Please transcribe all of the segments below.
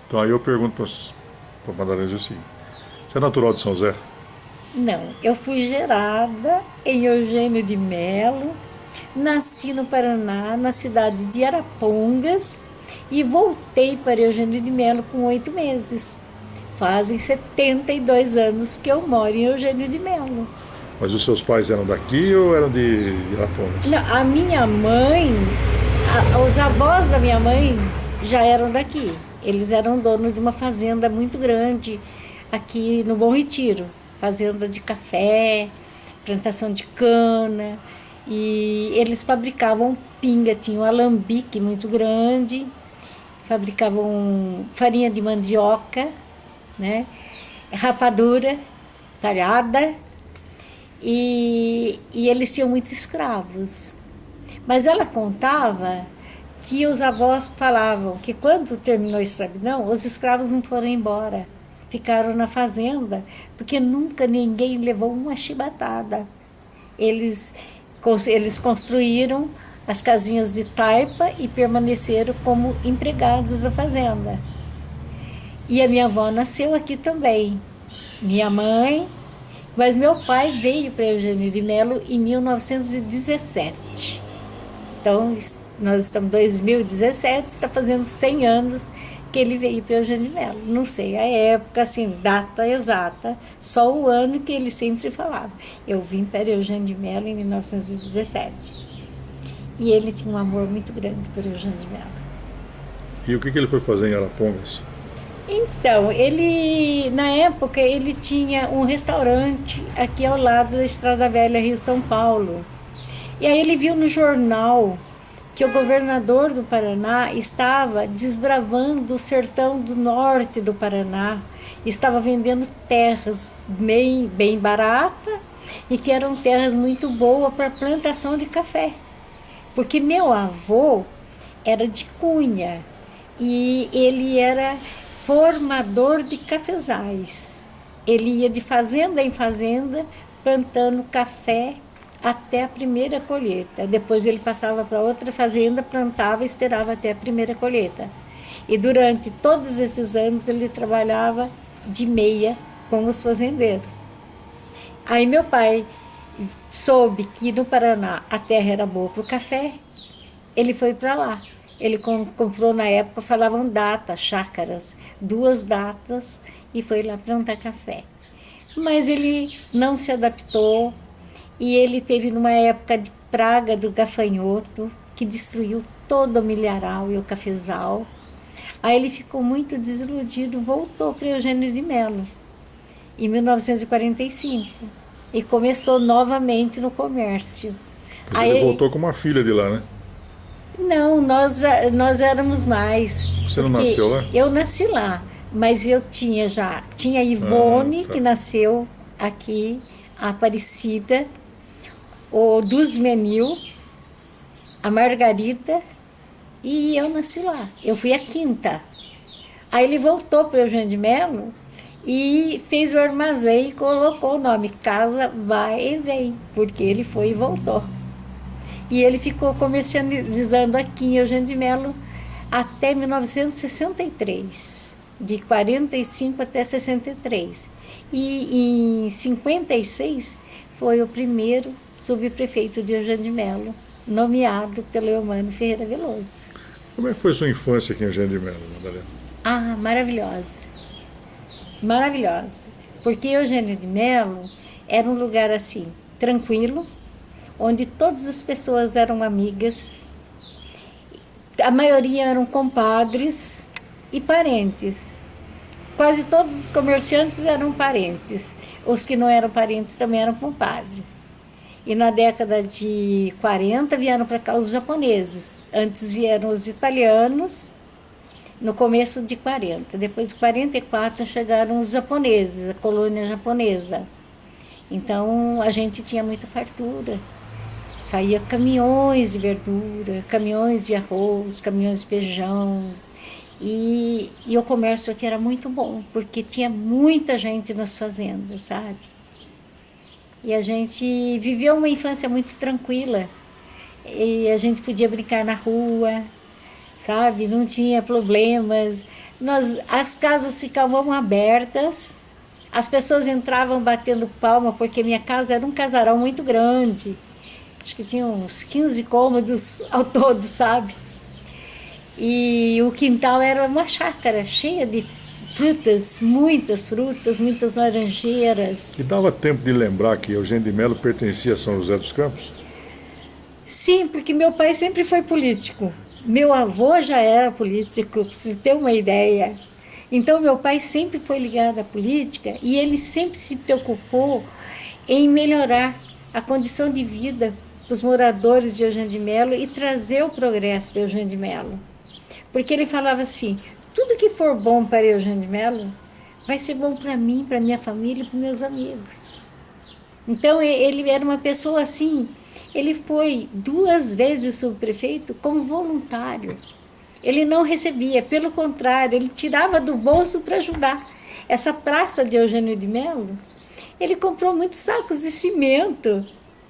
Então aí eu pergunto para a Madalena o seguinte: você é natural de São José? Não, eu fui gerada em Eugênio de Melo, nasci no Paraná, na cidade de Arapongas, e voltei para Eugênio de Melo com 8 meses. Fazem 72 anos que eu moro em Eugênio de Melo. Mas os seus pais eram daqui ou eram de Irapongas? Não, a minha mãe, os avós da minha mãe já eram daqui. Eles eram donos de uma fazenda muito grande aqui no Bom Retiro. Fazenda de café, plantação de cana. E eles fabricavam pinga, tinham um alambique muito grande, fabricavam farinha de mandioca, né? Rapadura talhada, e eles tinham muitos escravos. Mas ela contava que os avós falavam que quando terminou a escravidão, os escravos não foram embora, ficaram na fazenda, porque nunca ninguém levou uma chibatada. Eles, eles construíram as casinhas de taipa e permaneceram como empregados da fazenda. E a minha avó nasceu aqui também. Minha mãe, mas meu pai veio para Eugênio de Melo em 1917. Então, nós estamos em 2017, está fazendo 100 anos que ele veio para Eugênio de Melo. Não sei a época, assim, data exata, só o ano que ele sempre falava. Eu vim para Eugênio de Melo em 1917. E ele tinha um amor muito grande por Eugênio de Melo. E o que ele foi fazer em Arapongas? Então, ele, na época, ele tinha um restaurante aqui ao lado da Estrada Velha Rio-São Paulo. E aí ele viu no jornal que o governador do Paraná estava desbravando o sertão do norte do Paraná, estava vendendo terras bem barata e que eram terras muito boas para plantação de café. Porque meu avô era de Cunha e ele era formador de cafezais. Ele ia de fazenda em fazenda plantando café até a primeira colheita. Depois ele passava para outra fazenda, plantava e esperava até a primeira colheita. E durante todos esses anos ele trabalhava de meia com os fazendeiros. Aí meu pai soube que no Paraná a terra era boa para o café, ele foi para lá. Ele comprou na época, falavam data, chácaras, 2 datas, e foi lá plantar café. Mas ele não se adaptou e ele teve numa época de praga do gafanhoto, que destruiu todo o milharal e o cafezal. Aí ele ficou muito desiludido, voltou para Eugênio de Melo, em 1945, e começou novamente no comércio. Mas ele Aí, voltou com uma filha de lá, né? não, nós éramos mais, Você não porque nasceu lá? eu nasci lá, mas eu tinha a Ah, Ivone, tá. que nasceu aqui, a Aparecida, o Duzmenil, a Margarida, e eu nasci lá. Eu fui a quinta. Aí ele voltou para o Eugênio de Melo e fez o armazém e colocou o nome Casa Vai e Vem, porque ele foi e voltou. E ele ficou comercializando aqui em Eugênio de Melo até 1963, de 45 até 63. E em 56 foi o primeiro subprefeito de Eugênio de Melo, nomeado pelo Eumano Ferreira Veloso. Como é que foi sua infância aqui em Engenho de Melo, Madalena? Ah, maravilhosa, maravilhosa. Porque Eugênio de Melo era um lugar assim, tranquilo, onde todas as pessoas eram amigas, a maioria eram compadres e parentes. Quase todos os comerciantes eram parentes. Os que não eram parentes também eram compadres. E na década de 40 vieram para cá os japoneses. Antes vieram os italianos, no começo de 40. Depois de 44 chegaram os japoneses, a colônia japonesa. Então a gente tinha muita fartura. Saía caminhões de verdura, caminhões de arroz, caminhões de feijão. E o comércio aqui era muito bom, porque tinha muita gente nas fazendas, sabe? E a gente viveu uma infância muito tranquila. E a gente podia brincar na rua, sabe? Não tinha problemas. As casas ficavam abertas, as pessoas entravam batendo palma, porque minha casa era um casarão muito grande. Acho que tinha uns 15 cômodos ao todo, sabe? E o quintal era uma chácara cheia de frutas, muitas laranjeiras. E dava tempo de lembrar que Eugênio de Melo pertencia a São José dos Campos? Sim, porque meu pai sempre foi político. Meu avô já era político, para você ter uma ideia. Então, meu pai sempre foi ligado à política e ele sempre se preocupou em melhorar a condição de vida dos moradores de Eugênio de Melo e trazer o progresso para Eugênio de Melo. Porque ele falava assim, tudo que for bom para Eugênio de Melo vai ser bom para mim, para minha família e para meus amigos. Então, ele era uma pessoa assim, ele foi 2 vezes subprefeito como voluntário. Ele não recebia, pelo contrário, ele tirava do bolso para ajudar. Essa praça de Eugênio de Melo, ele comprou muitos sacos de cimento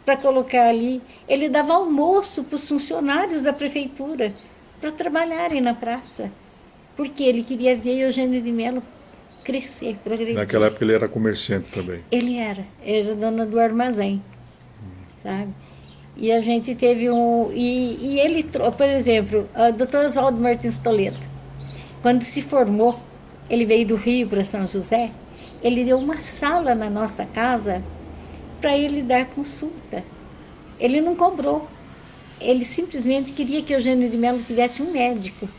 para colocar ali. Ele dava almoço para os funcionários da prefeitura para trabalharem na praça, porque ele queria ver Eugênio de Melo crescer, progredir. Naquela época ele era comerciante também. Ele era dono do armazém, sabe? E a gente teve E ele, por exemplo, o Dr. Oswaldo Martins Toledo, quando se formou, ele veio do Rio para São José, ele deu uma sala na nossa casa para ele dar consulta. Ele não cobrou. Ele simplesmente queria que Eugênio de Melo tivesse um médico.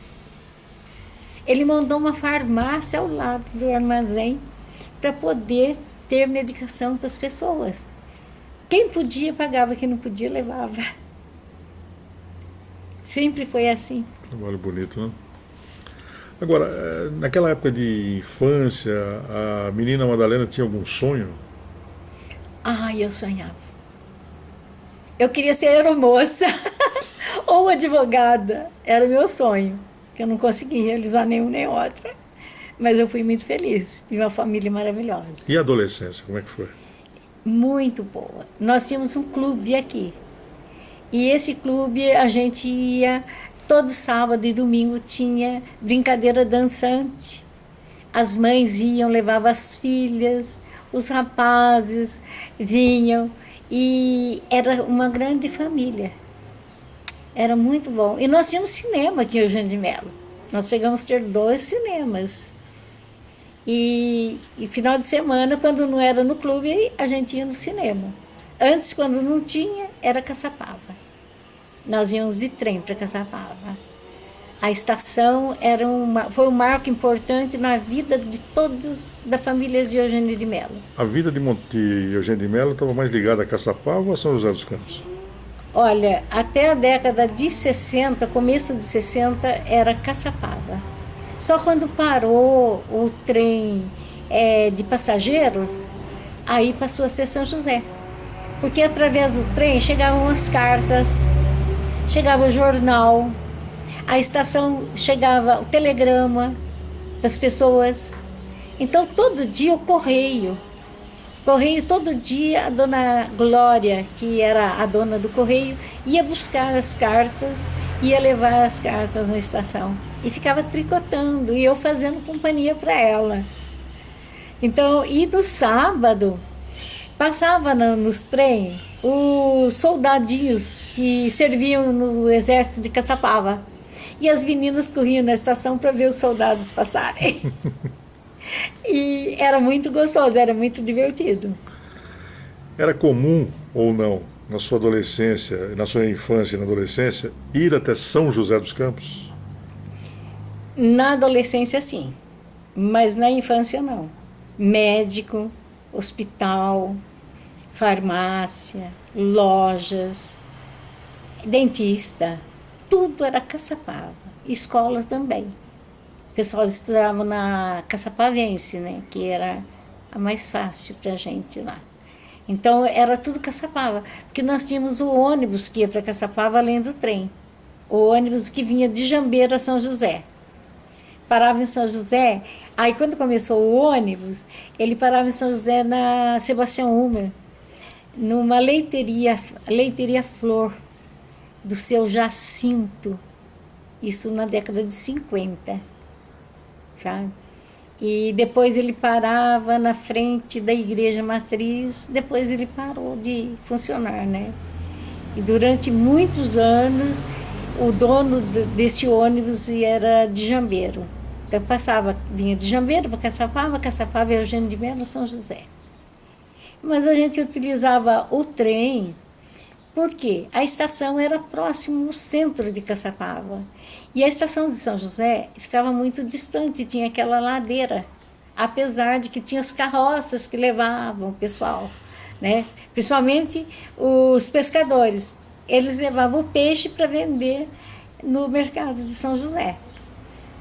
Ele montou uma farmácia ao lado do armazém para poder ter medicação para as pessoas. Quem podia, pagava, quem não podia, levava. Sempre foi assim. Trabalho bonito, né? Agora, naquela época de infância, a menina Madalena tinha algum sonho? Eu sonhava. Eu queria ser aeromoça ou advogada. Era o meu sonho, que eu não consegui realizar nenhum nem outro. Mas eu fui muito feliz, tive uma família maravilhosa. E a adolescência, como é que foi? Muito boa. Nós tínhamos um clube aqui. E esse clube a gente ia, todo sábado e domingo tinha brincadeira dançante. As mães iam, levavam as filhas, os rapazes vinham. E era uma grande família. Era muito bom. E nós tínhamos cinema aqui em Eugênio de Melo. Nós chegamos a ter 2 cinemas. E final de semana, quando não era no clube, a gente ia no cinema. Antes, quando não tinha, era Caçapava. Nós íamos de trem para Caçapava. A estação foi um marco importante na vida de todos da família de Eugênio de Melo. A vida de Eugênio de Melo estava mais ligada a Caçapava ou a São José dos Campos? Olha, até a década de 60, começo de 60, era Caçapava. Só quando parou o trem de passageiros, aí passou a ser São José. Porque através do trem chegavam as cartas, chegava o jornal, a estação chegava o telegrama das pessoas. Então, todo dia o correio. Correio, todo dia, a dona Glória, que era a dona do correio, ia buscar as cartas, ia levar as cartas na estação. E ficava tricotando, e eu fazendo companhia para ela. Então, e no sábado, passava nos trens os soldadinhos que serviam no exército de Caçapava. E as meninas corriam na estação para ver os soldados passarem. E era muito gostoso, era muito divertido. Era comum ou não, na sua adolescência, na sua infância e na adolescência, ir até São José dos Campos? Na adolescência, sim, mas na infância, não. Médico, hospital, farmácia, lojas, dentista, tudo era Caçapava. Escola também. O pessoal estudava na Caçapavense, né, que era a mais fácil para a gente lá. Então, era tudo Caçapava, porque nós tínhamos o ônibus que ia para Caçapava além do trem. O ônibus que vinha de Jambeiro a São José. Parava em São José, aí quando começou o ônibus, ele parava em São José na Sebastião Humer, numa leiteria Flor, do seu Jacinto, isso na década de 50. sabe? E depois ele parava na frente da igreja matriz, depois ele parou de funcionar, né? E durante muitos anos, o dono desse ônibus era de Jambeiro. Então vinha de Jambeiro para Caçapava, Caçapava e Eugênio de Melo, São José. Mas a gente utilizava o trem porque a estação era próximo ao centro de Caçapava. E a estação de São José ficava muito distante, tinha aquela ladeira, apesar de que tinha as carroças que levavam o pessoal, né? Principalmente os pescadores. Eles levavam o peixe para vender no mercado de São José.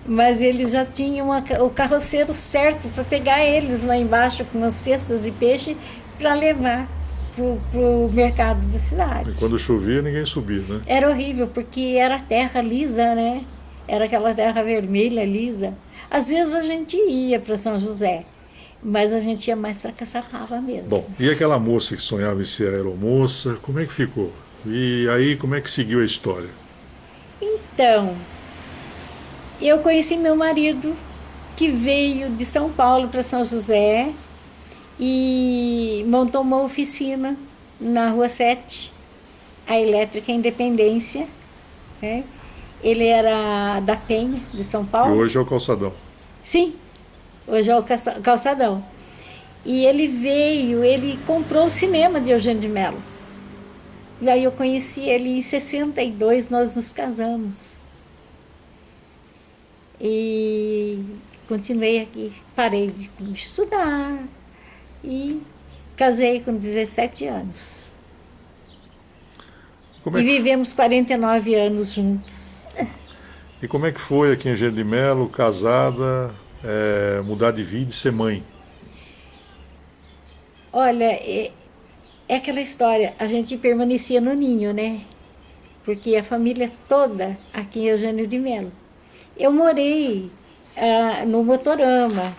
Mas eles já tinham o carroceiro certo para pegar eles lá embaixo com as cestas de peixe para levar para o mercado da cidade. E quando chovia, ninguém subia, né? Era horrível, porque era terra lisa, né? Era aquela terra vermelha, lisa. Às vezes a gente ia para São José, mas a gente ia mais para Caçapava mesmo. Bom, e aquela moça que sonhava em ser aeromoça, como é que ficou? E aí, como é que seguiu a história? Então, eu conheci meu marido, que veio de São Paulo para São José e montou uma oficina na Rua 7, a Elétrica Independência, né? Ele era da Penha, de São E Paulo. hoje é o calçadão. Sim, hoje é o calçadão. E ele comprou o cinema de Eugênio de Melo. E aí eu conheci ele em 62, nós nos casamos. E continuei aqui, parei de estudar e casei com 17 anos. Como é E que, vivemos 49 anos juntos. e como é que foi aqui em Eugênio de Melo, casada, mudar de vida e ser mãe? Olha, é aquela história, a gente permanecia no ninho, né? Porque a família toda aqui em Eugênio de Melo. Eu morei no Motorama,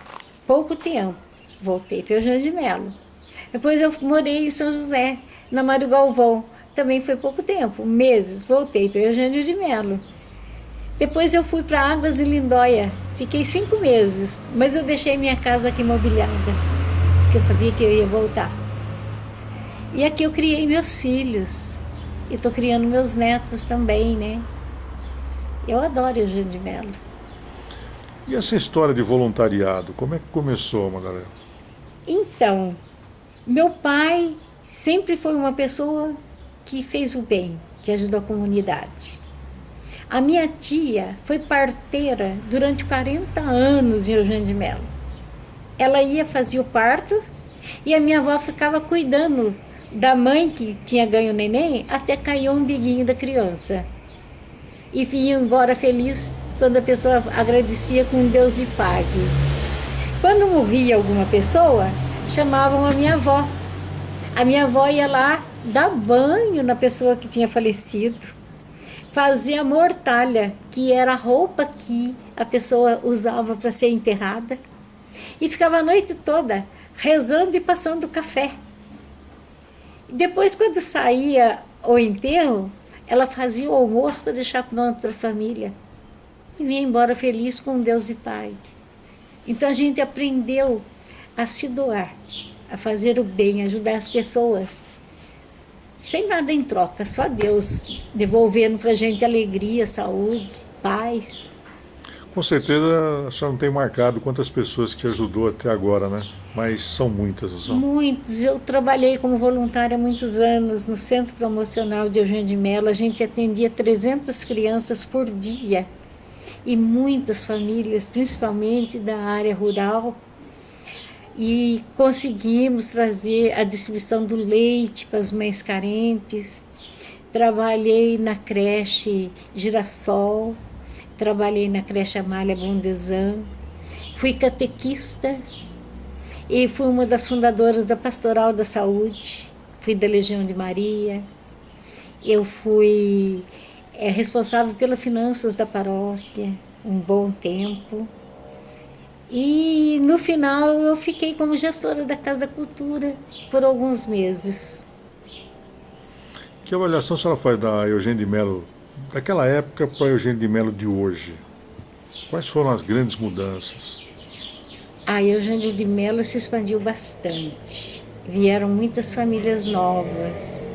pouco tempo, voltei para Eugênio de Melo. Depois eu morei em São José, na Mário Galvão, também foi pouco tempo, meses, voltei para Eugênio de Melo. Depois eu fui para Águas de Lindóia, fiquei 5 meses, mas eu deixei minha casa aqui mobiliada, porque eu sabia que eu ia voltar. E aqui eu criei meus filhos, e estou criando meus netos também, né? Eu adoro Eugênio de Melo. E essa história de voluntariado, como é que começou, Madalena? Então, meu pai sempre foi uma pessoa que fez o bem, que ajudou a comunidade. A minha tia foi parteira durante 40 anos em Eugênio de Melo. Ela ia fazer o parto e a minha avó ficava cuidando da mãe que tinha ganho o neném até cair o umbiguinho da criança. E vinha embora feliz quando a pessoa agradecia com Deus e pague. Quando morria alguma pessoa, chamavam a minha avó. A minha avó ia lá dar banho na pessoa que tinha falecido, fazia a mortalha, que era a roupa que a pessoa usava para ser enterrada, e ficava a noite toda rezando e passando café. Depois, quando saía o enterro, ela fazia o almoço para deixar pronto para a família e vinha embora feliz com Deus e Pai. Então a gente aprendeu a se doar, a fazer o bem, a ajudar as pessoas, sem nada em troca, só Deus devolvendo para a gente alegria, saúde, paz. Com certeza a senhora não tem marcado quantas pessoas que ajudou até agora, né? Mas são muitas, não são? Muitos. Eu trabalhei como voluntária há muitos anos no Centro Promocional de Eugênio de Melo. A gente atendia 300 crianças por dia e muitas famílias, principalmente da área rural. E conseguimos trazer a distribuição do leite para as mães carentes. Trabalhei na creche Girassol, trabalhei na creche Amália Bondesan, fui catequista e fui uma das fundadoras da Pastoral da Saúde, fui da Legião de Maria. Eu fui responsável pelas finanças da paróquia um bom tempo. E no final eu fiquei como gestora da Casa da Cultura por alguns meses. Que avaliação a senhora faz da Eugênio de Melo, daquela época para a Eugênio de Melo de hoje? Quais foram as grandes mudanças? A Eugênia de Melo se expandiu bastante. Vieram muitas famílias novas.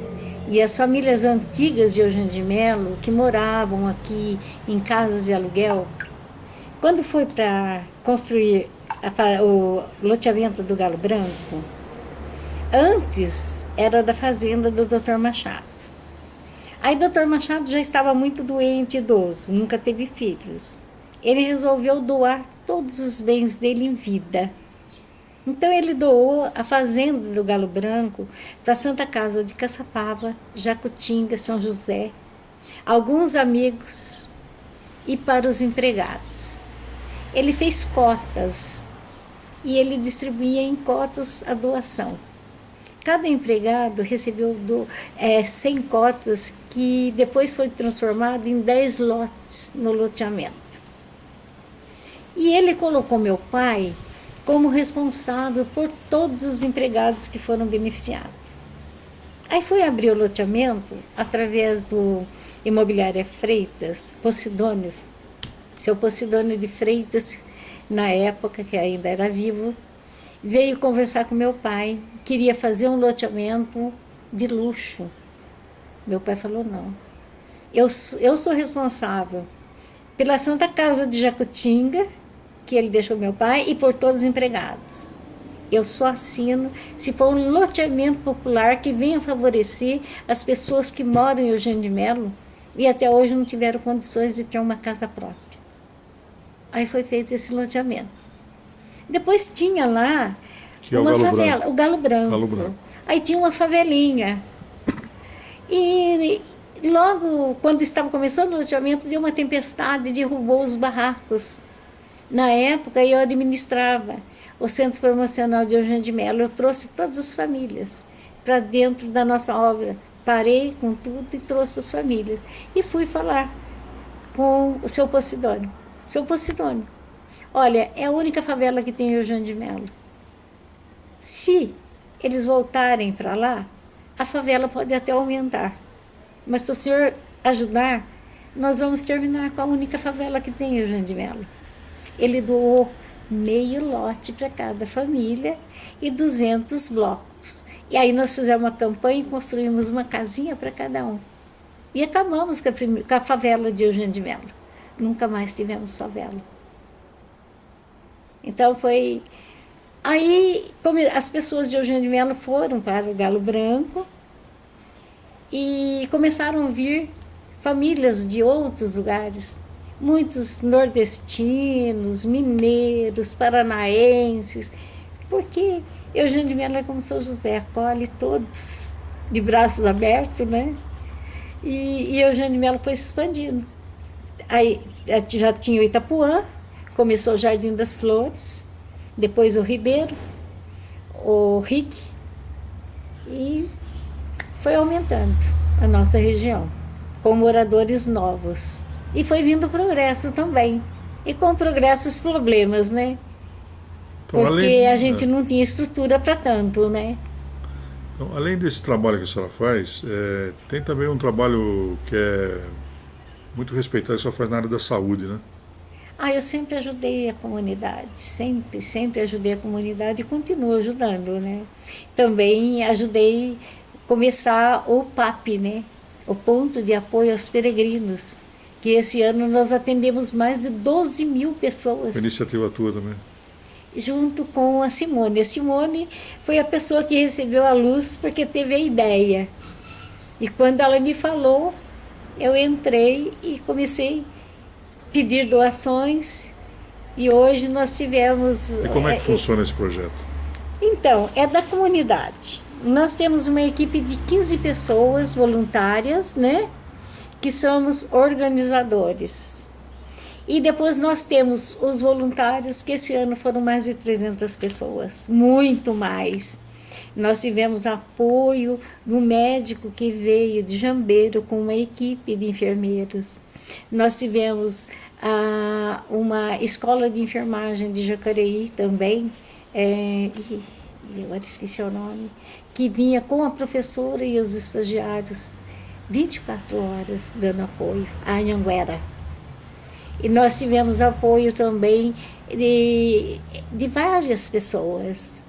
E as famílias antigas de Eugênia de Melo, que moravam aqui em casas de aluguel, quando foi para construir o loteamento do Galo Branco, antes era da fazenda do Dr. Machado. Aí o Dr. Machado já estava muito doente, idoso, nunca teve filhos. Ele resolveu doar todos os bens dele em vida. Então ele doou a fazenda do Galo Branco para a Santa Casa de Caçapava, Jacutinga, São José, alguns amigos e para os empregados. Ele fez cotas e ele distribuía em cotas a doação. Cada empregado recebeu 100 cotas, que depois foi transformado em 10 lotes no loteamento. E ele colocou meu pai como responsável por todos os empregados que foram beneficiados. Aí foi abrir o loteamento através do Imobiliária Freitas, Posidônio, seu Posidônio de Freitas, na época que ainda era vivo, veio conversar com meu pai, queria fazer um loteamento de luxo. Meu pai falou, não, eu sou responsável pela Santa Casa de Jacutinga, que ele deixou meu pai, e por todos os empregados. Eu só assino se for um loteamento popular que venha favorecer as pessoas que moram em Eugênia de Melo e até hoje não tiveram condições de ter uma casa própria. Aí foi feito esse loteamento. Depois tinha lá uma favela, o Galo Branco. Aí tinha uma favelinha. E logo, quando estava começando o loteamento, deu uma tempestade e derrubou os barracos. Na época, eu administrava o Centro Promocional de Eugênia de Melo. Eu trouxe todas as famílias para dentro da nossa obra. Parei com tudo e trouxe as famílias. E fui falar com o seu Posidônio. Seu Posidônio, olha, é a única favela que tem em Eugênia de Melo. Se eles voltarem para lá, a favela pode até aumentar. Mas se o senhor ajudar, nós vamos terminar com a única favela que tem em Eugênia de Melo. Ele doou meio lote para cada família e 200 blocos. E aí nós fizemos uma campanha e construímos uma casinha para cada um. E acabamos com a favela de Eugênia de Melo. Nunca mais tivemos favela. Então foi... Aí as pessoas de Eugênia de Melo foram para o Galo Branco e começaram a vir famílias de outros lugares. Muitos nordestinos, mineiros, paranaenses, porque Eugênia de Melo é como São José, acolhe todos de braços abertos, né? E Eugênia de Melo foi se expandindo. Aí já tinha o Itapuã, começou o Jardim das Flores, depois o Ribeiro, o Rick, e foi aumentando a nossa região, com moradores novos. E foi vindo o progresso também. E com o progresso os problemas, né? Então, porque a gente não tinha estrutura para tanto, né? Então, além desse trabalho que a senhora faz, tem também um trabalho que é muito respeitado, que a senhora faz na área da saúde, né? Eu sempre ajudei a comunidade, sempre ajudei a comunidade e continuo ajudando, né? Também ajudei a começar o PAP, né? O Ponto de Apoio aos Peregrinos, que esse ano nós atendemos mais de 12 mil pessoas. A iniciativa tua também. Junto com a Simone. A Simone foi a pessoa que recebeu a luz porque teve a ideia. E quando ela me falou, eu entrei e comecei a pedir doações. E hoje nós tivemos... E como é que funciona esse projeto? Então, é da comunidade. Nós temos uma equipe de 15 pessoas voluntárias, né? Que somos organizadores. E depois nós temos os voluntários, que esse ano foram mais de 300 pessoas, muito mais. Nós tivemos apoio do médico que veio de Jambeiro com uma equipe de enfermeiros. Nós tivemos uma escola de enfermagem de Jacareí também, eu agora esqueci o nome, que vinha com a professora e os estagiários 24 horas dando apoio, a Anhanguera. E nós tivemos apoio também de várias pessoas.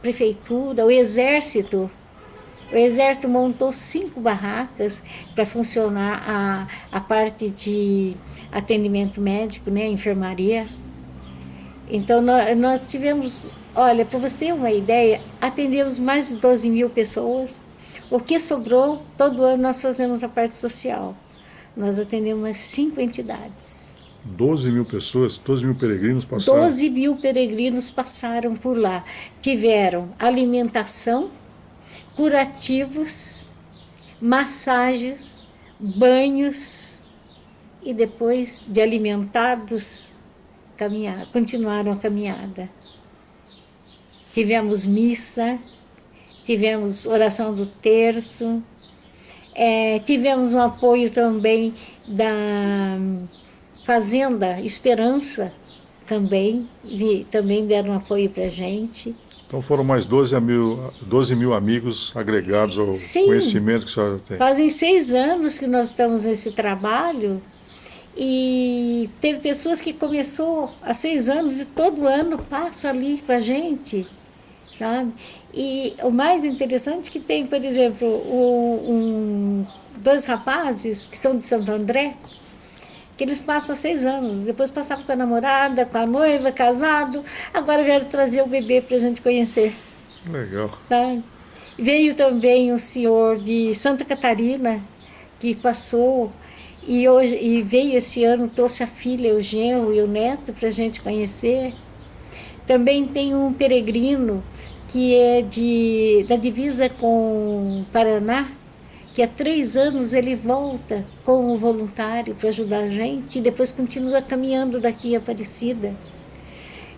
Prefeitura, o Exército. O Exército montou 5 barracas para funcionar a parte de atendimento médico, né, enfermaria. Então, nós tivemos, olha, para você ter uma ideia, atendemos mais de 12 mil pessoas. O que sobrou, todo ano nós fazemos a parte social. Nós atendemos umas 5 entidades. 12 mil pessoas, 12 mil peregrinos passaram? 12 mil peregrinos passaram por lá. Tiveram alimentação, curativos, massagens, banhos e depois de alimentados, continuaram a caminhada. Tivemos missa, tivemos oração do terço, tivemos um apoio também da Fazenda Esperança, também deram apoio para a gente. Então foram mais 12 mil amigos agregados ao Sim, conhecimento que a senhora tem. Fazem 6 anos que nós estamos nesse trabalho e teve pessoas que começou há 6 anos e todo ano passa ali com a gente, sabe? E o mais interessante é que tem, por exemplo, 2 rapazes que são de Santo André, que eles passam há 6 anos, depois passavam com a namorada, com a noiva, casado, agora vieram trazer o bebê para a gente conhecer. Legal. Sabe? Veio também um senhor de Santa Catarina, que passou, e veio esse ano, trouxe a filha, o genro e o neto para a gente conhecer. Também tem um peregrino que é da divisa com Paraná, que há 3 anos ele volta como voluntário para ajudar a gente e depois continua caminhando daqui a Aparecida.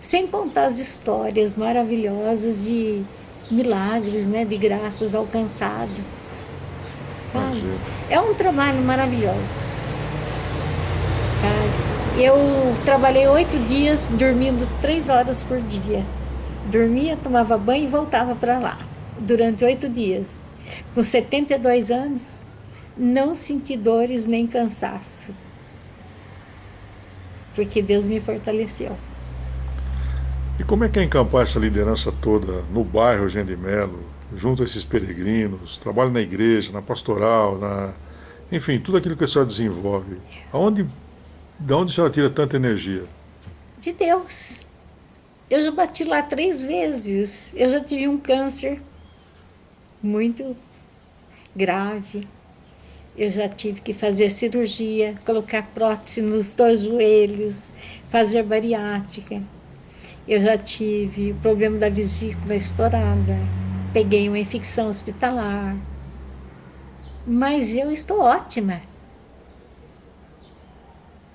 Sem contar as histórias maravilhosas de milagres, né, de graças alcançadas. Sabe? É um trabalho maravilhoso. Sabe? Eu trabalhei 8 dias dormindo 3 horas por dia. Dormia, tomava banho e voltava para lá durante 8 dias. Com 72 anos, não senti dores nem cansaço, porque Deus me fortaleceu. E como é que é encampar essa liderança toda no bairro Eugênio de Melo, junto a esses peregrinos, trabalho na igreja, na pastoral, enfim, tudo aquilo que a senhora desenvolve? De onde a senhora tira tanta energia? De Deus. Eu já bati lá 3 vezes, eu já tive um câncer muito grave. Eu já tive que fazer cirurgia, colocar prótese nos 2 joelhos, fazer bariátrica. Eu já tive o problema da vesícula estourada, peguei uma infecção hospitalar. Mas eu estou ótima.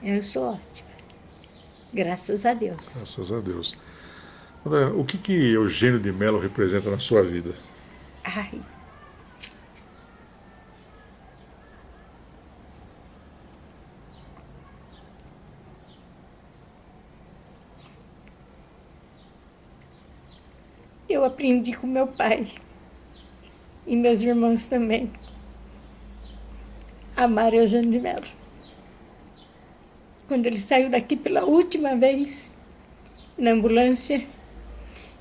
Eu estou ótima. Graças a Deus. Graças a Deus. O que Eugênio de Melo representa na sua vida? Ai. Eu aprendi com meu pai e meus irmãos também a amar Eugênio de Melo. Quando ele saiu daqui pela última vez, na ambulância,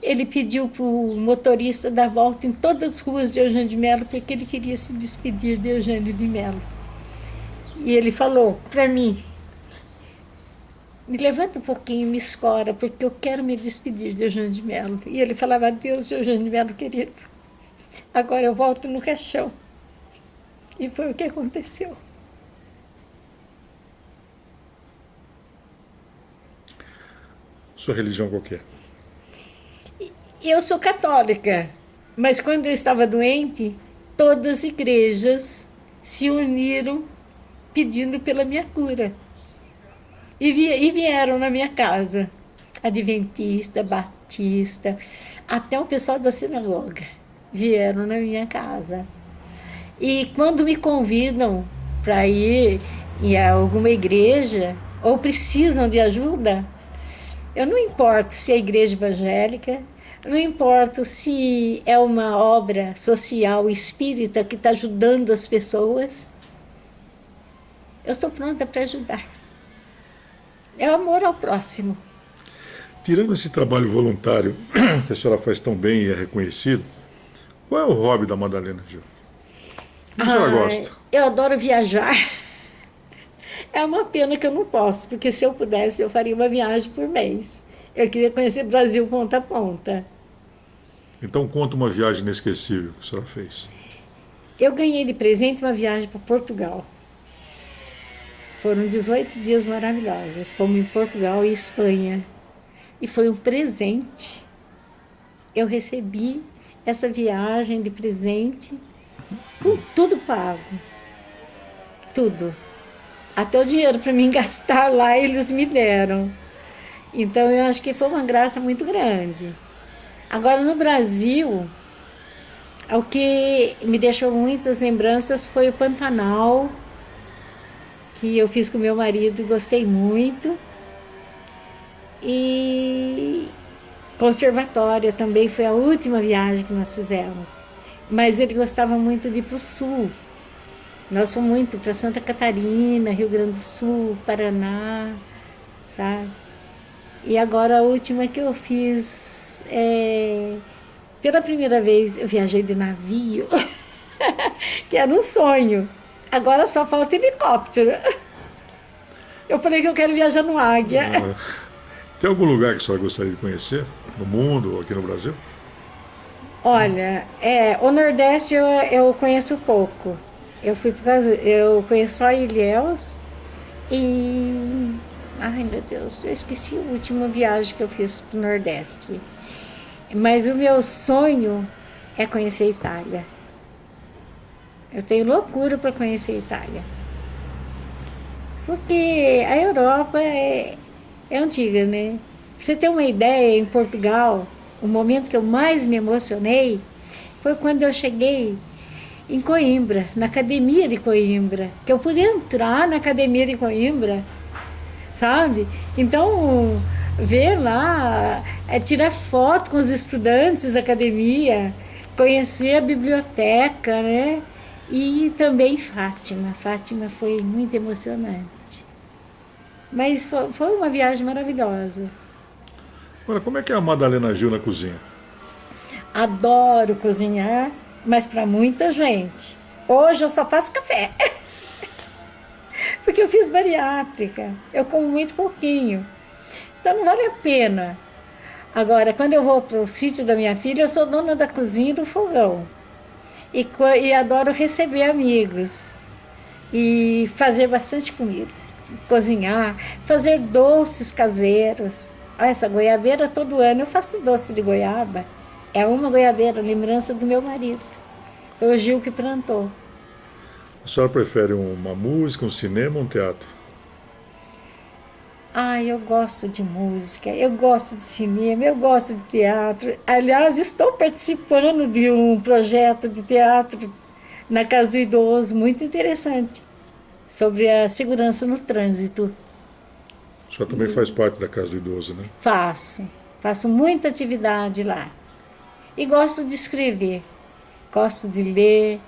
ele pediu para o motorista dar volta em todas as ruas de Eugênio de Melo, porque ele queria se despedir de Eugênio de Melo. E ele falou para mim: me levanta um pouquinho, me escora, porque eu quero me despedir de Eugênio de Melo. E ele falava: adeus, Eugênio de Melo, querido. Agora eu volto no caixão. E foi o que aconteceu. Sua religião qual que é? Eu sou católica, mas quando eu estava doente, todas as igrejas se uniram pedindo pela minha cura. E vieram na minha casa, adventista, batista, até o pessoal da sinagoga vieram na minha casa. E quando me convidam para ir em alguma igreja ou precisam de ajuda, eu não importo se é igreja evangélica, não importa se é uma obra social espírita que está ajudando as pessoas, eu estou pronta para ajudar. É amor ao próximo. Tirando esse trabalho voluntário que a senhora faz tão bem e é reconhecido, qual é o hobby da Madalena Gil? O que a senhora gosta? Eu adoro viajar. É uma pena que eu não posso, porque se eu pudesse, eu faria uma viagem por mês. Eu queria conhecer o Brasil ponta a ponta. Então conta uma viagem inesquecível que a senhora fez. Eu ganhei de presente uma viagem para Portugal. Foram 18 dias maravilhosos. Fomos em Portugal e Espanha. E foi um presente. Eu recebi essa viagem de presente com tudo pago. Tudo. Até o dinheiro para mim gastar lá eles me deram. Então eu acho que foi uma graça muito grande. Agora no Brasil, o que me deixou muitas lembranças foi o Pantanal, que eu fiz com meu marido e gostei muito. E Conservatória também foi a última viagem que nós fizemos. Mas ele gostava muito de ir para o sul. Nós fomos muito para Santa Catarina, Rio Grande do Sul, Paraná, sabe? E agora a última que eu fiz, pela primeira vez eu viajei de navio, que era um sonho. Agora só falta helicóptero. Eu falei que eu quero viajar no Águia. Tem algum lugar que a senhora gostaria de conhecer? No mundo ou aqui no Brasil? Olha, o Nordeste eu conheço pouco. Eu conheço só Ilhéus e... Ai, meu Deus, eu esqueci a última viagem que eu fiz para o Nordeste. Mas o meu sonho é conhecer a Itália. Eu tenho loucura para conhecer a Itália. Porque a Europa é antiga, né? Pra você ter uma ideia, em Portugal, o momento que eu mais me emocionei foi quando eu cheguei em Coimbra, na Academia de Coimbra, que eu pude entrar na Academia de Coimbra, sabe? Então, ver lá, tirar foto com os estudantes da academia, conhecer a biblioteca, né? E também Fátima. Fátima foi muito emocionante. Mas foi uma viagem maravilhosa. Agora, como é que é a Madalena Gil na cozinha? Adoro cozinhar, mas para muita gente. Hoje eu só faço café. Porque eu fiz bariátrica. Eu como muito pouquinho. Então não vale a pena. Agora, quando eu vou para o sítio da minha filha, eu sou dona da cozinha e do fogão. E adoro receber amigos. E fazer bastante comida. Cozinhar, fazer doces caseiros. Olha, essa goiabeira, todo ano eu faço doce de goiaba. É uma goiabeira, lembrança do meu marido. Foi o Gil que plantou. A senhora prefere uma música, um cinema ou um teatro? Eu gosto de música, eu gosto de cinema, eu gosto de teatro. Aliás, estou participando de um projeto de teatro na Casa do Idoso, muito interessante, sobre a segurança no trânsito. A senhora também faz parte da Casa do Idoso, né? Faço muita atividade lá. E gosto de escrever, gosto de ler,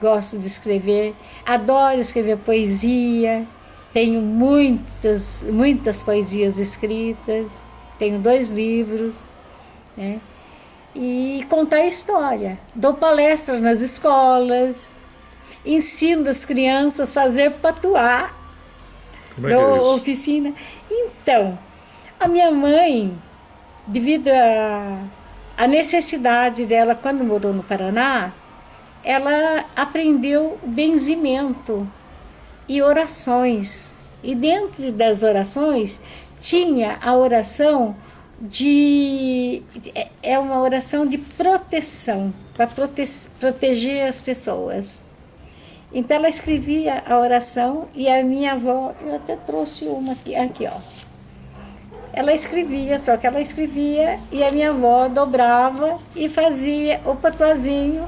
gosto de escrever, adoro escrever poesia, tenho muitas poesias escritas, tenho 2 livros, né? E contar história. Dou palestras nas escolas, ensino as crianças a fazer patuá. Como é que é isso? Oficina. Então, a minha mãe, devido à necessidade dela quando morou no Paraná, ela aprendeu benzimento e orações. E dentro das orações tinha a oração é uma oração de proteção, para proteger as pessoas. Então ela escrevia a oração e a minha avó, eu até trouxe uma aqui ó. Ela escrevia, só que ela escrevia e a minha avó dobrava e fazia o patuazinho,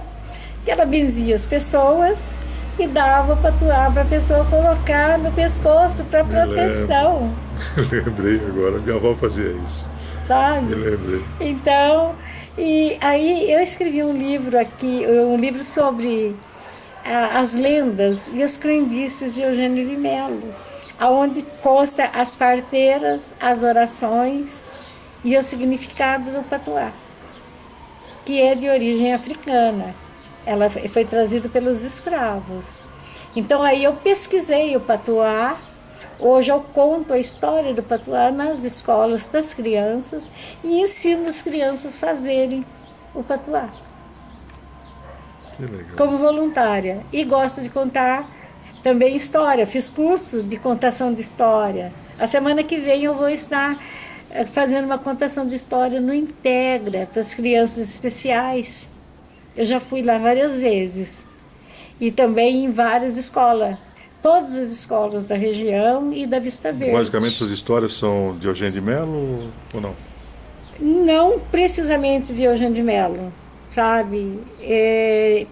que ela benzia as pessoas e dava o patuá para a pessoa colocar no pescoço para proteção. Lembrei agora, minha avó fazia isso. Sabe? Me lembrei. Então, e aí eu escrevi um livro aqui, um livro sobre as lendas e as crendices de Eugênio de Mello. onde consta as parteiras, as orações e o significado do patuá, que é de origem africana. Ela foi trazida pelos escravos. Então aí eu pesquisei o patuá. Hoje eu conto a história do patuá nas escolas para as crianças e ensino as crianças a fazerem o patuá. Que legal. Como voluntária. E gosto de contar também história. Fiz curso de contação de história. A semana que vem eu vou estar fazendo uma contação de história no Integra para as crianças especiais. Eu já fui lá várias vezes. E também em várias escolas. Todas as escolas da região e da Vista Verde. Basicamente, essas histórias são de Eugênio de Mello ou não? Não precisamente de Eugênio de Mello, sabe?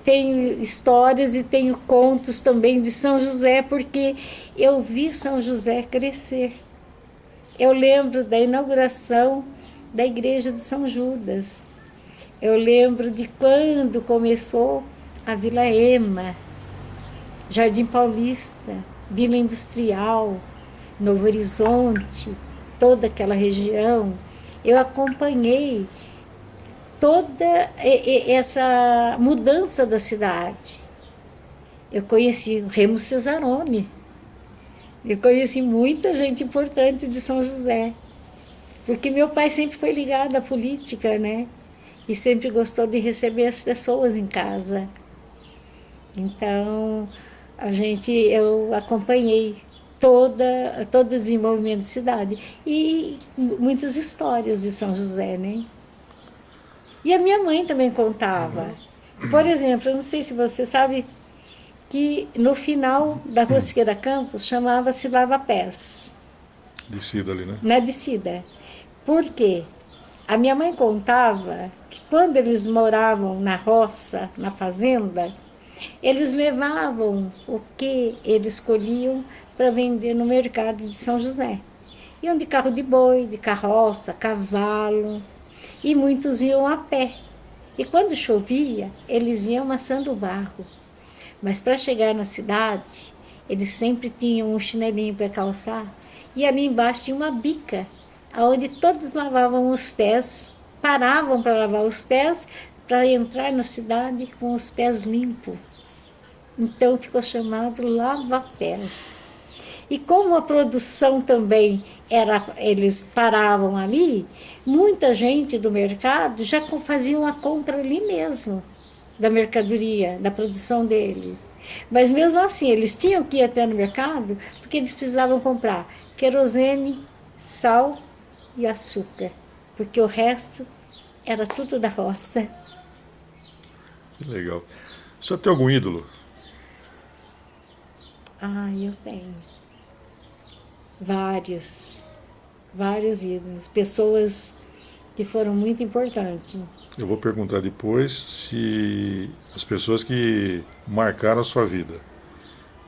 Tenho histórias e tenho contos também de São José, porque eu vi São José crescer. Eu lembro da inauguração da igreja de São Judas. Eu lembro de quando começou a Vila Ema, Jardim Paulista, Vila Industrial, Novo Horizonte, toda aquela região. Eu acompanhei toda essa mudança da cidade. Eu conheci o Remo Cesarone. Eu conheci muita gente importante de São José. Porque meu pai sempre foi ligado à política, né? E sempre gostou de receber as pessoas em casa. Então, eu acompanhei todo o desenvolvimento de cidade e muitas histórias de São José, né? E a minha mãe também contava. Por exemplo, eu não sei se você sabe que no final da Rua Siqueira Campos chamava-se Lava Pés. Descida ali, né? Na descida. Por quê? A minha mãe contava que quando eles moravam na roça, na fazenda, eles levavam o que eles colhiam para vender no mercado de São José. Iam de carro de boi, de carroça, cavalo, e muitos iam a pé. E quando chovia, eles iam amassando o barro. Mas para chegar na cidade, eles sempre tinham um chinelinho para calçar, e ali embaixo tinha uma bica, onde todos lavavam os pés, paravam para lavar os pés, para entrar na cidade com os pés limpos. Então ficou chamado lava-pés. E como a produção também eles paravam ali, muita gente do mercado já faziam a compra ali mesmo, da mercadoria, da produção deles. Mas mesmo assim, eles tinham que ir até no mercado, porque eles precisavam comprar querosene, sal e açúcar, porque o resto era tudo da roça. Que legal. O senhor tem algum ídolo? Eu tenho vários ídolos, pessoas que foram muito importantes. Eu vou perguntar depois se as pessoas que marcaram a sua vida.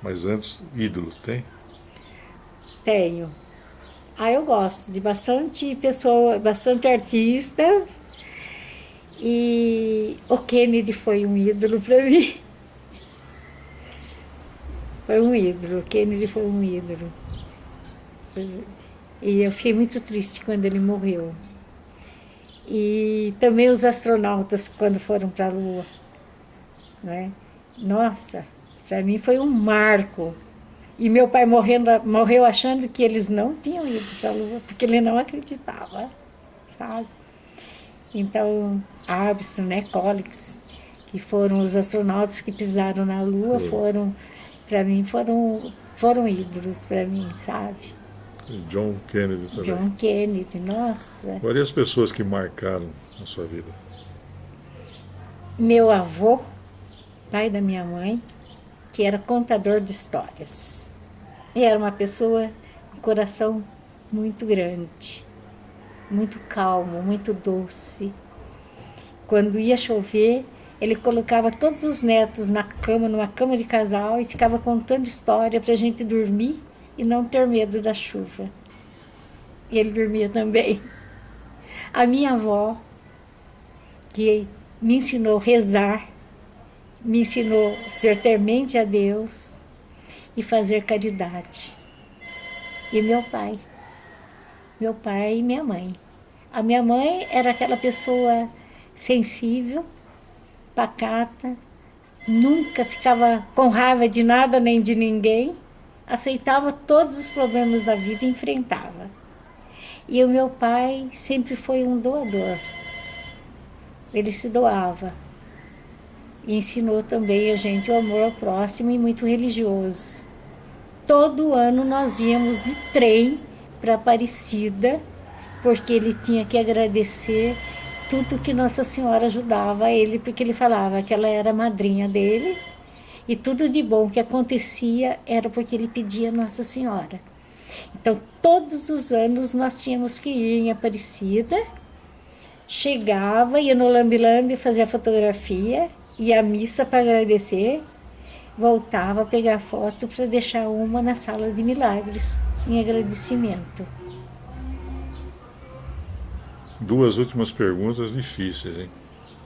Mas antes, ídolo, tem? Tenho. Eu gosto de bastante pessoa, bastante artistas. E o Kennedy foi um ídolo para mim. Foi um ídolo, o Kennedy foi um ídolo. E eu fiquei muito triste quando ele morreu. E também os astronautas quando foram para a Lua. Né? Nossa, para mim foi um marco. E meu pai morreu achando que eles não tinham ido para a Lua, porque ele não acreditava, sabe? Então, Armstrong, né, Collins, que foram os astronautas que pisaram na Lua, para mim, foram ídolos para mim, sabe? E John Kennedy também. John Kennedy, nossa. Quais as pessoas que marcaram a sua vida? Meu avô, pai da minha mãe, que era contador de histórias. E era uma pessoa com coração muito grande, muito calmo, muito doce. Quando ia chover, ele colocava todos os netos na cama, numa cama de casal, e ficava contando história para a gente dormir e não ter medo da chuva. E ele dormia também. A minha avó, que me ensinou a rezar, me ensinou a ser temente a Deus e fazer caridade. e meu pai e minha mãe. A minha mãe era aquela pessoa sensível, pacata, nunca ficava com raiva de nada nem de ninguém, aceitava todos os problemas da vida e enfrentava. E o meu pai sempre foi um doador. Ele se doava e ensinou também a gente o amor ao próximo e muito religioso. Todo ano nós íamos de trem para Aparecida, porque ele tinha que agradecer tudo que Nossa Senhora ajudava ele, porque ele falava que ela era a madrinha dele e tudo de bom que acontecia era porque ele pedia a Nossa Senhora. Então, todos os anos nós tínhamos que ir em Aparecida, chegava, ia no lambe-lambe, fazia fotografia, ia à missa para agradecer, voltava a pegar foto para deixar uma na sala de milagres, em agradecimento. Duas últimas perguntas difíceis, hein?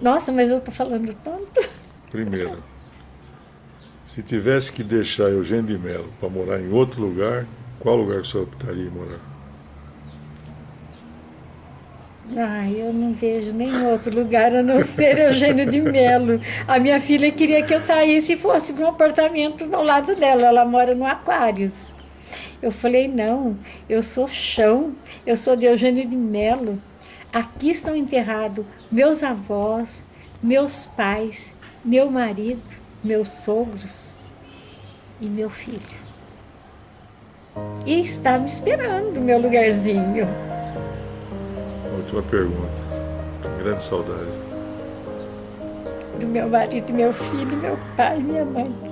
Nossa, mas eu estou falando tanto. Primeiro, se tivesse que deixar Eugênio de Mello para morar em outro lugar, qual lugar o senhor optaria em morar? Ai, eu não vejo nenhum outro lugar a não ser Eugênio de Mello. A minha filha queria que eu saísse e fosse para um apartamento ao lado dela. Ela mora no Aquários. Eu falei, não, eu sou chão, eu sou de Eugênio de Mello. Aqui estão enterrados meus avós, meus pais, meu marido, meus sogros e meu filho. E está me esperando meu lugarzinho. Última pergunta. Grande saudade. Do meu marido, meu filho, meu pai e minha mãe.